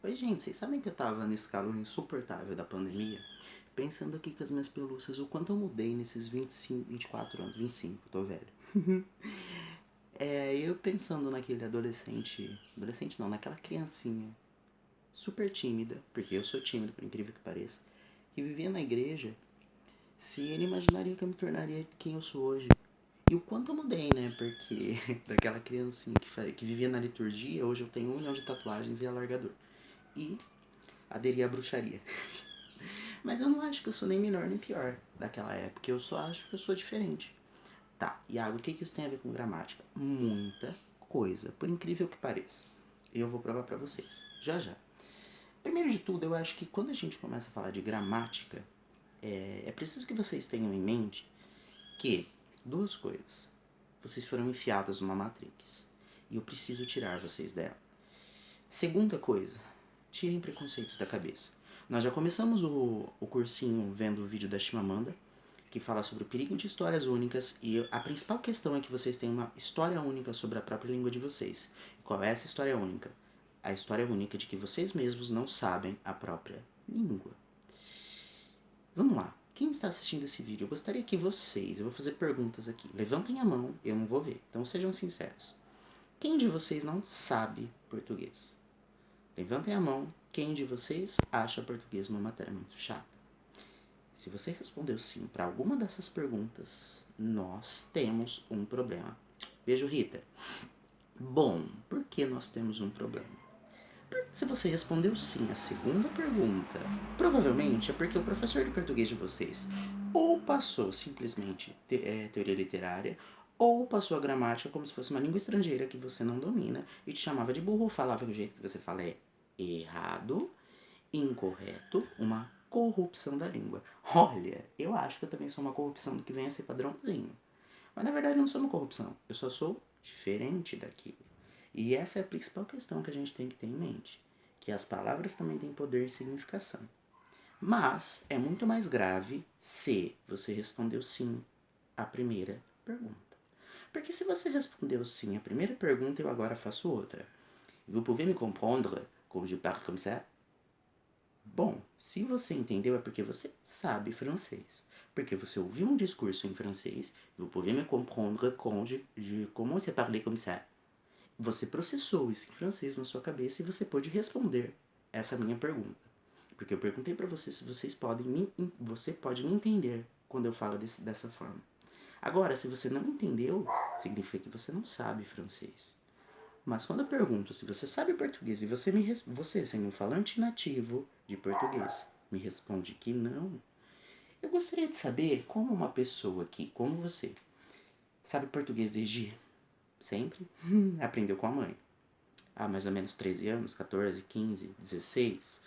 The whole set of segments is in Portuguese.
Oi, gente, vocês sabem que eu tava nesse calor insuportável da pandemia? Pensando aqui com as minhas pelúcias, o quanto eu mudei nesses 25, 24 anos, 25, tô velho. Eu pensando naquele adolescente não, naquela criancinha super tímida, porque eu sou tímido, por incrível que pareça, que vivia na igreja, se ele imaginaria que eu me tornaria quem eu sou hoje. E o quanto eu mudei, né? Porque daquela criancinha que vivia na liturgia, hoje eu tenho 1 milhão de tatuagens e alargador. E aderi à bruxaria. Mas eu não acho que eu sou nem melhor nem pior daquela época. Eu só acho que eu sou diferente. Tá, Iago, o que isso tem a ver com gramática? Muita coisa, por incrível que pareça. Eu vou provar pra vocês, já já. Primeiro de tudo, eu acho que quando a gente começa a falar de gramática, é preciso que vocês tenham em mente que duas coisas. Vocês foram enfiados numa Matrix. E eu preciso tirar vocês dela. Segunda coisa, tirem preconceitos da cabeça. Nós já começamos o cursinho vendo o vídeo da Chimamanda, que fala sobre o perigo de histórias únicas, e a principal questão é que vocês têm uma história única sobre a própria língua de vocês. E qual é essa história única? A história única de que vocês mesmos não sabem a própria língua. Vamos lá. Quem está assistindo esse vídeo, eu gostaria que eu vou fazer perguntas aqui. Levantem a mão, eu não vou ver. Então sejam sinceros. Quem de vocês não sabe português? Levantem a mão, quem de vocês acha português uma matéria muito chata? Se você respondeu sim para alguma dessas perguntas, nós temos um problema. Beijo, Rita. Bom, por que nós temos um problema? Se você respondeu sim à segunda pergunta, provavelmente é porque o professor de português de vocês ou passou simplesmente teoria literária, ou passou a gramática como se fosse uma língua estrangeira que você não domina e te chamava de burro, falava que o jeito que você fala é errado, incorreto, uma corrupção da língua. Olha, eu acho que eu também sou uma corrupção do que vem a ser padrãozinho. Mas na verdade eu não sou uma corrupção, eu só sou diferente daquilo. E essa é a principal questão que a gente tem que ter em mente, que as palavras também têm poder e significação. Mas é muito mais grave se você respondeu sim à primeira pergunta. Porque se você respondeu sim à primeira pergunta, eu agora faço outra. Vous pouvez me comprendre como je parle comme ça? Bom, se você entendeu é porque você sabe francês. Porque você ouviu um discurso em francês, vous pouvez me comprendre quand je commence à parler comme ça. Você processou isso em francês na sua cabeça e você pôde responder essa minha pergunta. Porque eu perguntei para você se você pode me entender quando eu falo dessa forma. Agora, se você não entendeu, significa que você não sabe francês. Mas quando eu pergunto se você sabe português e você sendo um falante nativo de português, me responde que não, eu gostaria de saber como uma pessoa que, como você, sabe português desde sempre, aprendeu com a mãe. Há mais ou menos 13 anos, 14, 15, 16,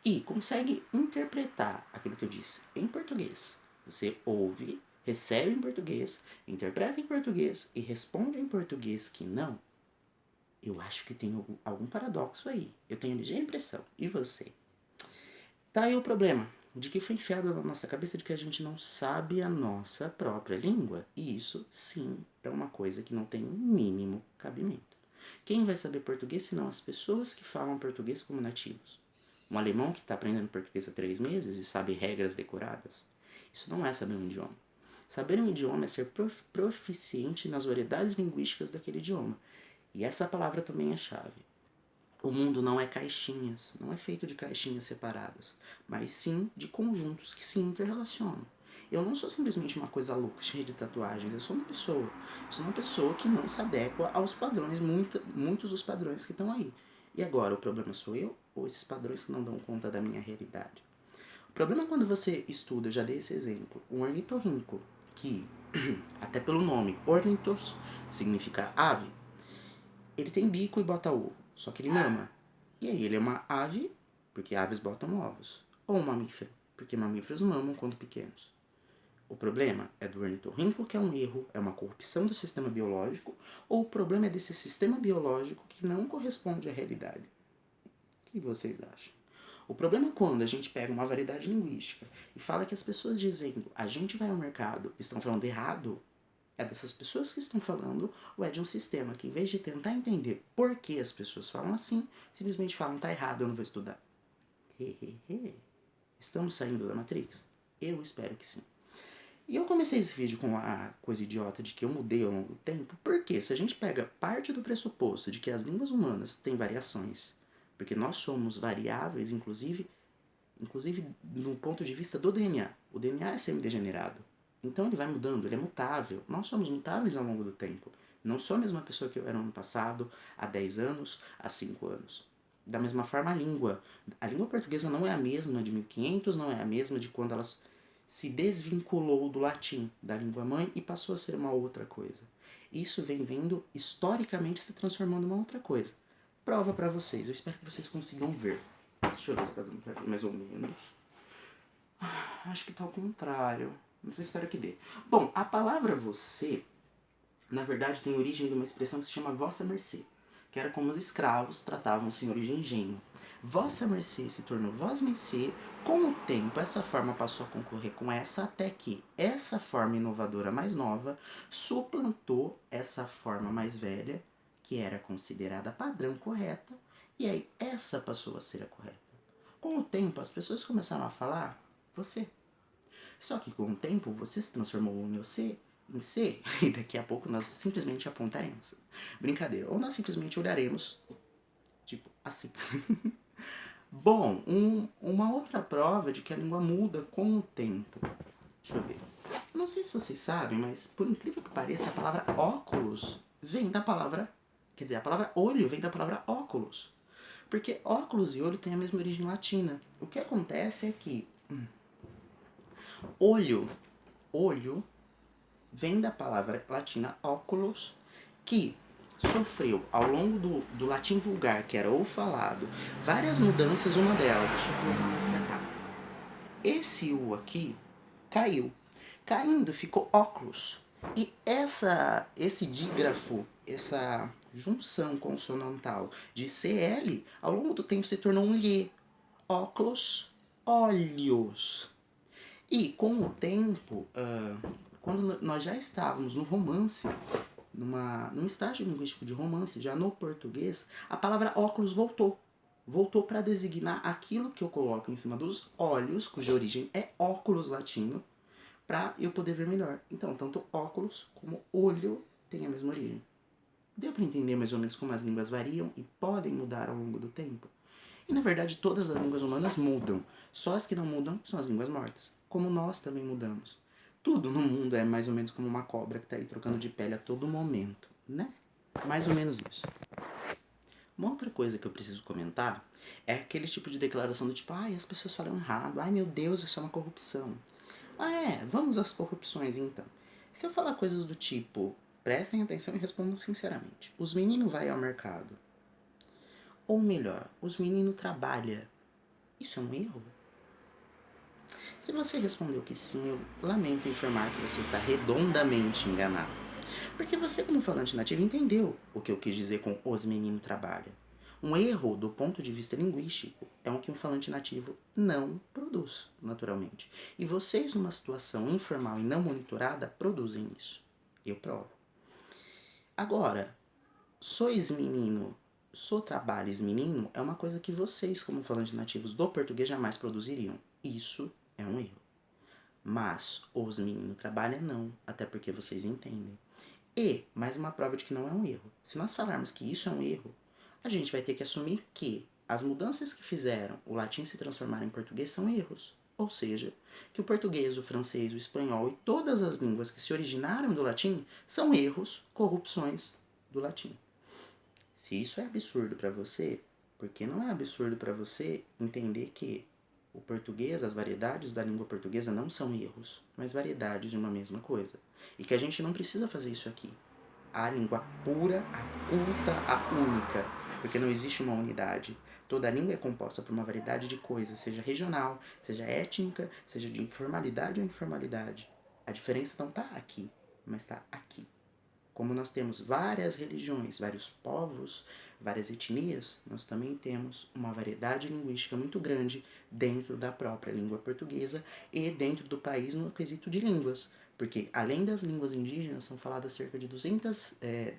e consegue interpretar aquilo que eu disse em português. Você ouve, recebe em português, interpreta em português e responde em português que não. Eu acho que tem algum paradoxo aí. Eu tenho a ligeira impressão. E você? Tá aí o problema. De que foi enfiado na nossa cabeça de que a gente não sabe a nossa própria língua. E isso, sim, é uma coisa que não tem o mínimo cabimento. Quem vai saber português senão as pessoas que falam português como nativos? Um alemão que está aprendendo português há 3 meses e sabe regras decoradas? Isso não é saber um idioma. Saber um idioma é ser proficiente nas variedades linguísticas daquele idioma. E essa palavra também é chave. O mundo não é caixinhas, não é feito de caixinhas separadas, mas sim de conjuntos que se interrelacionam. Eu não sou simplesmente uma coisa louca, cheia de tatuagens, eu sou uma pessoa. Eu sou uma pessoa que não se adequa aos padrões, muitos dos padrões que estão aí. E agora, o problema sou eu ou esses padrões que não dão conta da minha realidade? O problema é quando você estuda, eu já dei esse exemplo, um ornitorrinco, que, até pelo nome, ornitos significa ave, ele tem bico e bota ovo, só que ele mama. E aí ele é uma ave, porque aves botam ovos. Ou um mamífero, porque mamíferos mamam quando pequenos. O problema é do ornitorrinco, que é um erro, é uma corrupção do sistema biológico, ou o problema é desse sistema biológico que não corresponde à realidade? O que vocês acham? O problema é quando a gente pega uma variedade linguística e fala que as pessoas dizendo a gente vai ao mercado estão falando errado. É dessas pessoas que estão falando ou é de um sistema que, em vez de tentar entender por que as pessoas falam assim, simplesmente falam, tá errado, eu não vou estudar. Estamos saindo da Matrix? Eu espero que sim. E eu comecei esse vídeo com a coisa idiota de que eu mudei ao longo do tempo, porque se a gente pega parte do pressuposto de que as línguas humanas têm variações, porque nós somos variáveis, inclusive no ponto de vista do DNA. O DNA é semi-degenerado. Então ele vai mudando, ele é mutável. Nós somos mutáveis ao longo do tempo. Não sou a mesma pessoa que eu era no ano passado, há 10 anos, há 5 anos. Da mesma forma a língua. A língua portuguesa não é a mesma de 1500, não é a mesma de quando ela se desvinculou do latim, da língua mãe, e passou a ser uma outra coisa. Isso vem vendo, historicamente, se transformando em uma outra coisa. Prova pra vocês, eu espero que vocês consigam ver. Deixa eu ver se tá dando pra ver mais ou menos. Acho que tá ao contrário. Mas eu espero que dê. Bom, a palavra você, na verdade, tem origem de uma expressão que se chama vossa mercê, que era como os escravos tratavam o senhor de engenho. Vossa mercê se tornou vós mercê. Com o tempo, essa forma passou a concorrer com essa, até que essa forma inovadora mais nova suplantou essa forma mais velha, que era considerada padrão correta, e aí essa passou a ser a correta. Com o tempo, as pessoas começaram a falar você. Só que com o tempo, você se transformou em você, em C, e daqui a pouco nós simplesmente apontaremos. Brincadeira. Ou nós simplesmente olharemos, tipo, assim. Bom, uma outra prova de que a língua muda com o tempo. Deixa eu ver. Não sei se vocês sabem, mas por incrível que pareça, a palavra óculos vem da palavra... Quer dizer, a palavra olho vem da palavra óculos. Porque óculos e olho têm a mesma origem latina. O que acontece é que olho vem da palavra latina óculos, que sofreu ao longo do latim vulgar, que era o falado, várias mudanças. Uma delas, deixa eu colocar mais pra cá. Esse U aqui caiu. Caindo ficou óculos. E esse dígrafo, essa junção consonantal de CL, ao longo do tempo se tornou um Lhe. Óculos, olhos. E com o tempo, quando nós já estávamos no romance, num estágio linguístico de romance, já no português, a palavra óculos voltou. Voltou para designar aquilo que eu coloco em cima dos olhos, cuja origem é óculos latino, para eu poder ver melhor. Então, tanto óculos como olho têm a mesma origem. Deu para entender mais ou menos como as línguas variam e podem mudar ao longo do tempo? E na verdade todas as línguas humanas mudam. Só as que não mudam são as línguas mortas. Como nós também mudamos. Tudo no mundo é mais ou menos como uma cobra que está aí trocando de pele a todo momento, né? Mais ou menos isso. Uma outra coisa que eu preciso comentar é aquele tipo de declaração do tipo, ai, as pessoas falam errado, ai meu Deus, isso é uma corrupção. Ah é, vamos às corrupções então. Se eu falar coisas do tipo, prestem atenção e respondam sinceramente. Os meninos vai ao mercado. Ou melhor, os meninos trabalham. Isso é um erro? Se você respondeu que sim, eu lamento informar que você está redondamente enganado. Porque você, como falante nativo, entendeu o que eu quis dizer com os meninos trabalham. Um erro, do ponto de vista linguístico, é o que um falante nativo não produz, naturalmente. E vocês, numa situação informal e não monitorada, produzem isso. Eu provo. Agora, sois menino, sou trabalhos menino, é uma coisa que vocês, como falantes nativos do português, jamais produziriam. Isso é um erro. Mas os meninos trabalham não, até porque vocês entendem. E, mais uma prova de que não é um erro. Se nós falarmos que isso é um erro, a gente vai ter que assumir que as mudanças que fizeram o latim se transformar em português são erros. Ou seja, que o português, o francês, o espanhol e todas as línguas que se originaram do latim são erros, corrupções do latim. Se isso é absurdo para você, por que não é absurdo para você entender que o português, as variedades da língua portuguesa não são erros, mas variedades de uma mesma coisa. E que a gente não precisa fazer isso aqui. A língua pura, a culta, a única, porque não existe uma unidade. Toda língua é composta por uma variedade de coisas, seja regional, seja étnica, seja de informalidade ou informalidade. A diferença não está aqui, mas está aqui. como nós temos várias religiões, vários povos, várias etnias, nós também temos uma variedade linguística muito grande dentro da própria língua portuguesa e dentro do país no quesito de línguas. Porque além das línguas indígenas, são faladas cerca de 200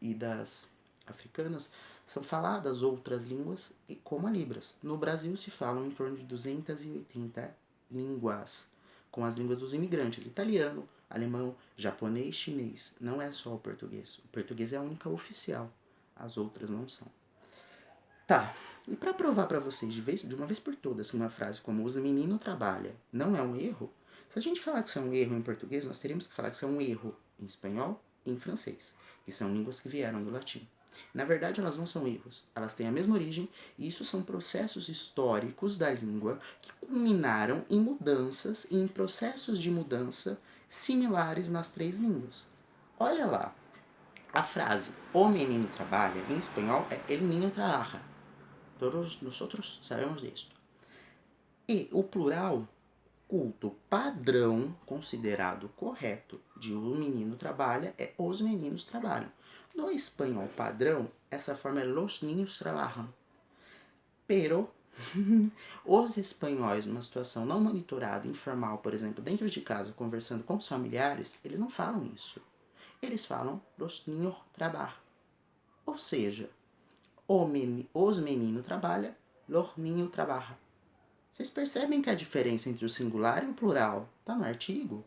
e das africanas, são faladas outras línguas, como a Libras. No Brasil se falam em torno de 280 línguas, com as línguas dos imigrantes, italiano, alemão, japonês, chinês. Não é só o português. O português é a única oficial, as outras não são. Tá, e para provar para vocês de uma vez por todas que uma frase como os meninos trabalha não é um erro, se a gente falar que isso é um erro em português, nós teríamos que falar que isso é um erro em espanhol e em francês, que são línguas que vieram do latim. Na verdade, elas não são erros, elas têm a mesma origem e isso são processos históricos da língua que culminaram em mudanças e em processos de mudança similares nas três línguas. Olha lá, a frase o menino trabalha em espanhol é el niño trabaja. Todos nosotros sabemos disso. E o plural culto padrão considerado correto de o menino trabalha é os meninos trabalham. No espanhol padrão, essa forma é los niños trabajan. Pero os espanhóis, numa situação não monitorada, informal, por exemplo, dentro de casa, conversando com os familiares, eles não falam isso. Eles falam los niños trabajan. Ou seja, os meninos trabalham, los niños trabalham. Vocês percebem que a diferença entre o singular e o plural está no artigo?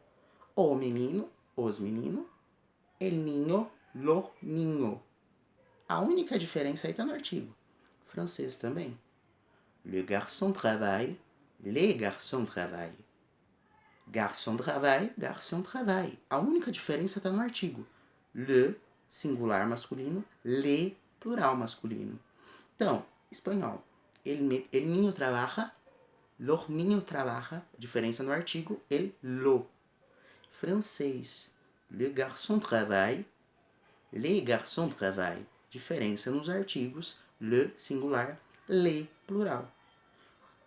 O menino, os meninos, el niño, lo niño. A única diferença aí está no artigo. Francês também. Le garçon travaille, les garçons travaillent. Garçon travaille, garçon travaille. A única diferença está no artigo. Le, singular masculino, le, plural masculino. Então, espanhol. El niño trabaja, los niños trabaja, diferença no artigo, el lo. Francês, le garçon travaille, les garçons travaillent, diferença nos artigos, le singular, les plural.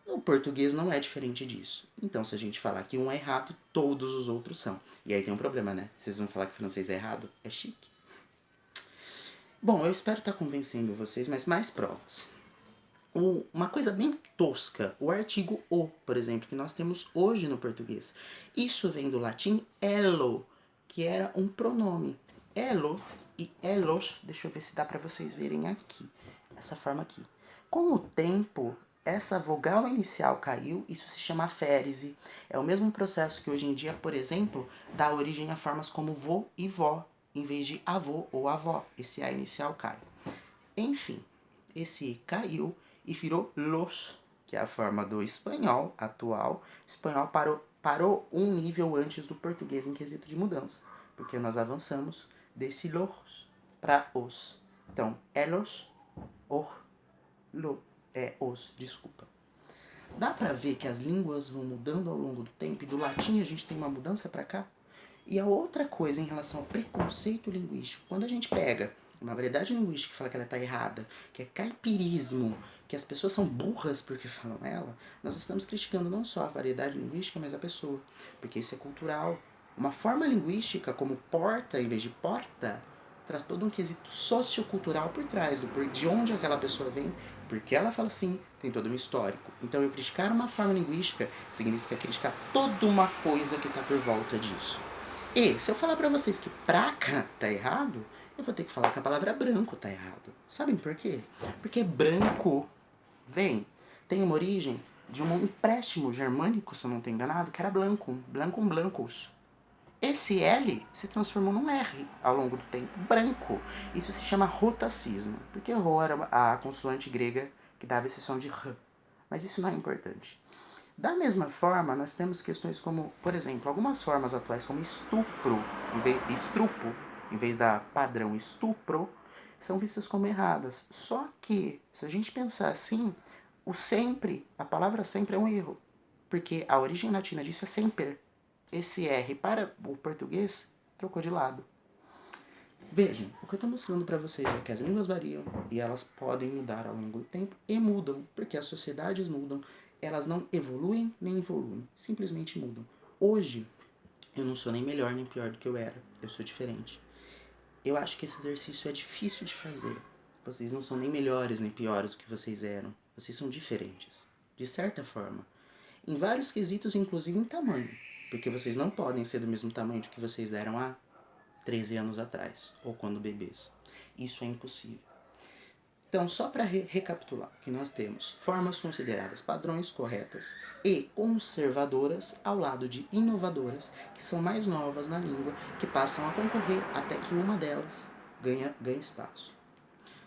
No português não é diferente disso. Então, se a gente falar que um é errado, todos os outros são. E aí tem um problema, né? Vocês vão falar que francês é errado? É chique. Bom, eu espero estar convencendo vocês, mas mais provas. Uma coisa bem tosca, o artigo o, por exemplo, que nós temos hoje no português. Isso vem do latim elo, que era um pronome. Elo e elos, deixa eu ver se dá para vocês verem aqui, essa forma aqui. Com o tempo, essa vogal inicial caiu, isso se chama aférese. É o mesmo processo que hoje em dia, por exemplo, dá origem a formas como vô e vó, em vez de avô ou avó. Esse A inicial cai. Enfim, esse I caiu e virou los, que é a forma do espanhol atual. O espanhol parou um nível antes do português em quesito de mudança, porque nós avançamos desse los para os. Então, elos, or, lo, os, desculpa. Dá para ver que as línguas vão mudando ao longo do tempo e do latim a gente tem uma mudança para cá? E a outra coisa em relação ao preconceito linguístico, quando a gente pega uma variedade linguística que fala que ela está errada, que é caipirismo, que as pessoas são burras porque falam ela, nós estamos criticando não só a variedade linguística, mas a pessoa, porque isso é cultural. Uma forma linguística como porta em vez de porta traz todo um quesito sociocultural por trás, de onde aquela pessoa vem, porque ela fala assim, tem todo um histórico. Então eu criticar uma forma linguística significa criticar toda uma coisa que está por volta disso. E se eu falar pra vocês que praca tá errado, eu vou ter que falar que a palavra branco tá errado. Sabem por quê? Porque branco tem uma origem de um empréstimo germânico, se eu não estou enganado, que era blancum, blancus. Esse L se transformou num R ao longo do tempo, branco. Isso se chama rotacismo, porque rho era a consoante grega que dava esse som de R. Mas isso não é importante. Da mesma forma, nós temos questões como, por exemplo, algumas formas atuais como estrupo, em vez da padrão estupro, são vistas como erradas. Só que, se a gente pensar assim, o sempre, a palavra sempre é um erro, porque a origem latina disso é sempre. Esse R para o português trocou de lado. Vejam, o que eu estou mostrando para vocês é que as línguas variam e elas podem mudar ao longo do tempo e mudam, porque as sociedades mudam, elas não evoluem nem evoluem, simplesmente mudam. Hoje, eu não sou nem melhor nem pior do que eu era, eu sou diferente. eu acho que esse exercício é difícil de fazer. Vocês não são nem melhores nem piores do que vocês eram. Vocês são diferentes, de certa forma. Em vários quesitos, inclusive em tamanho. Porque vocês não podem ser do mesmo tamanho do que vocês eram há 13 anos atrás, ou quando bebês. Isso é impossível. Então, só para recapitular, que nós temos formas consideradas padrões corretas e conservadoras ao lado de inovadoras, que são mais novas na língua, que passam a concorrer até que uma delas ganha espaço.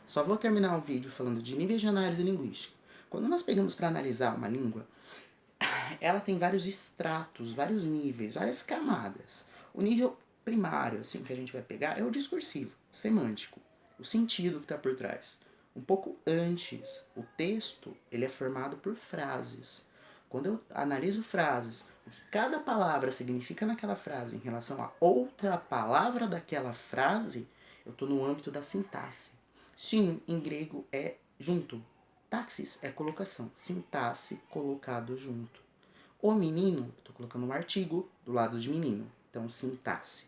Só vou terminar o vídeo falando de níveis de análise linguística. Quando nós pegamos para analisar uma língua, ela tem vários estratos, vários níveis, várias camadas. O nível primário, assim, que a gente vai pegar é o discursivo, semântico, o sentido que está por trás. Um pouco antes, o texto ele é formado por frases. Quando eu analiso frases, o que cada palavra significa naquela frase em relação a outra palavra daquela frase, eu estou no âmbito da sintaxe. Sim, em grego é junto. Taxis é colocação. Sintaxe colocado junto. O menino, estou colocando um artigo do lado de menino. Então, sintaxe.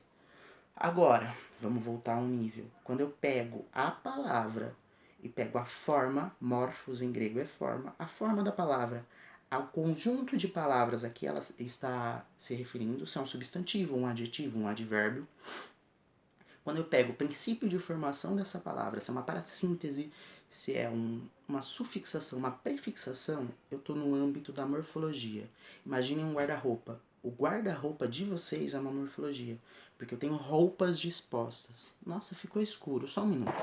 Agora, vamos voltar a um nível. Quando eu pego a palavra e pego a forma, morfos em grego é forma, a forma da palavra, ao conjunto de palavras a que ela está se referindo, se é um substantivo, um adjetivo, um advérbio. Quando eu pego o princípio de formação dessa palavra, se é uma parassíntese, se é uma sufixação, uma prefixação, eu estou no âmbito da morfologia. Imaginem um guarda-roupa. O guarda-roupa de vocês é uma morfologia, porque eu tenho roupas dispostas. Nossa, ficou escuro, só um minuto.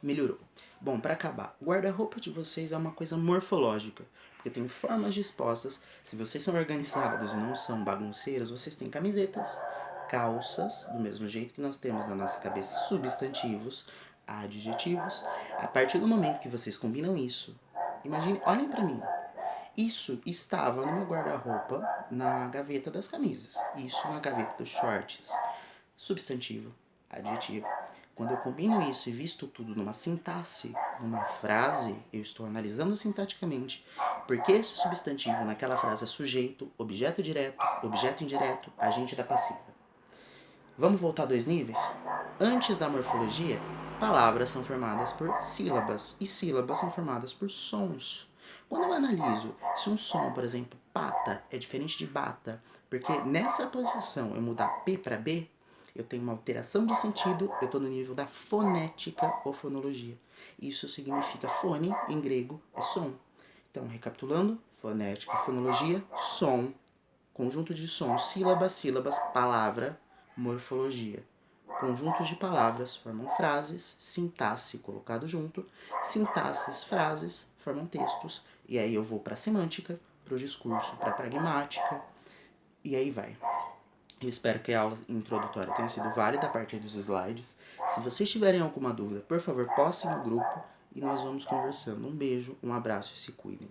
Melhorou. Bom, para acabar, o guarda-roupa de vocês é uma coisa morfológica, porque eu tenho formas dispostas. Se vocês são organizados e não são bagunceiros, vocês têm camisetas, calças, do mesmo jeito que nós temos na nossa cabeça substantivos, adjetivos. A partir do momento que vocês combinam isso, imagine, olhem para mim. Isso estava no meu guarda-roupa na gaveta das camisas. Isso na gaveta dos shorts. Substantivo, adjetivo. Quando eu combino isso e visto tudo numa sintaxe, numa frase, eu estou analisando sintaticamente porque esse substantivo naquela frase é sujeito, objeto direto, objeto indireto, agente da passiva. Vamos voltar a 2 níveis? Antes da morfologia, palavras são formadas por sílabas e sílabas são formadas por sons. Quando eu analiso se um som, por exemplo, pata, é diferente de bata, porque nessa posição eu mudar P para B, eu tenho uma alteração de sentido, eu estou no nível da fonética ou fonologia. Isso significa fone, em grego, é som. Então, recapitulando, fonética, fonologia, som, conjunto de sons, sílabas, sílabas, palavra, morfologia. Conjuntos de palavras formam frases, sintaxe colocado junto, sintaxes, frases, formam textos, e aí eu vou para a semântica, para o discurso, para a pragmática, e aí vai. Eu espero que a aula introdutória tenha sido válida a partir dos slides. Se vocês tiverem alguma dúvida, por favor, postem no grupo e nós vamos conversando. Um beijo, um abraço e se cuidem.